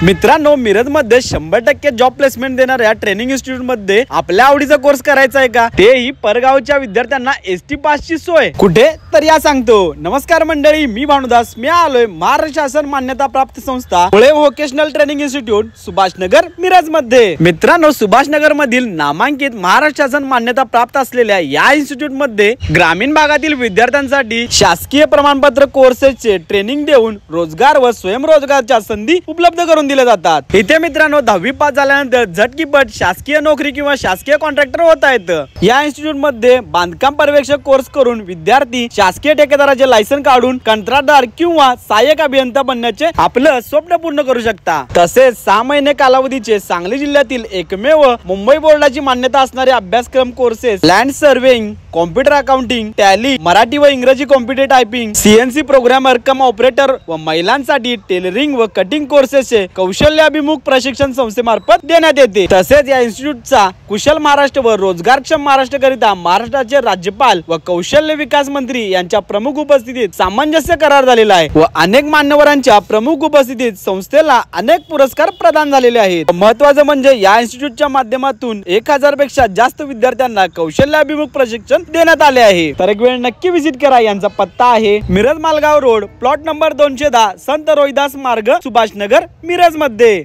मित्रांनो, मिरज मध्ये 100% job placement देणाऱ्या ट्रेनिंग इन्स्टिट्यूट मध्ये आपल्या आवडीचा कोर्स करायचा आहे का? तेही परगावच्या विद्यार्थ्यांना एसटी पासची सोय कुठे तर या सांगतो। नमस्कार मंडळी, मी भानुदास। मी आलोय महाराष्ट्र शासन मान्यता प्राप्त संस्था Pune vocational training institute Subhashnagar Miraj मध्ये। मित्रांनो, सुभाषनगर मधील नामांकित महाराष्ट्र शासन मान्यता प्राप्त असलेल्या या इन्स्टिट्यूट मध्ये ग्रामीण भागातील विद्यार्थ्यांसाठी शासकीय प्रमाणपत्र कोर्सेसचे ट्रेनिंग देऊन रोजगार व स्वयंरोजगारच्या संधी उपलब्ध करून दिले जातात। इथे मित्रांनो, 10वी पास झाल्यानंतर झटकीपट शासकीय नोकरी किंवा शासकीय कॉन्ट्रॅक्टर होता येतं। या इन्स्टिट्यूट मध्ये बांधकाम पर्यवेक्षक कोर्स करून विद्यार्थी शासकीय ठेकेदाराचे लायसन काढून कंत्राटदार किंवा सहाय्यक अभियंता बनण्याचे आपलं स्वप्न पूर्ण करू शकता। तसेच 6 महिने कालावधीचे सांगली जिल्ह्यातील एकमेव मुंबई बोर्डाची मान्यता असणारे अभ्यासक्रम courses land surveying, computer accounting, tally, Marathi व इंग्रजी कॉम्प्युटर टायपिंग, सीएनसी प्रोग्रामर कम ऑपरेटर व महिलांसाठी टेलरिंग व कटिंग कोर्सेसचे कौशल्याभिमुख प्रशिक्षण संस्थेमार्फत देण्यात येते। तसेच या इन्स्टिट्यूटचा कुशल महाराष्ट्र व रोजगारक्षम महाराष्ट्र करिता महाराष्ट्राचे राज्यपाल व कौशल्य विकास मंत्री यांच्या प्रमुख उपस्थितीत सामंजस्य करार झालेला आहे व अनेक मान्यवरांच्या प्रमुख उपस्थितीत संस्थेला अनेक पुरस्कार प्रदान झालेले आहेत। महत्त्वाचं म्हणजे या इन्स्टिट्यूटच्या माध्यमातून 1000 पेक्षा जास्त विद्यार्थ्यांना कौशल्याभिमुख प्रशिक्षण देण्यात आले आहे। तर एक वेळ नक्की विजिट करा। यांचा पत्ता आहे Miraj Malgaon road, plot number 210, संत रोहिदास मार्ग, सुभाषनगर मिरज मध्ये।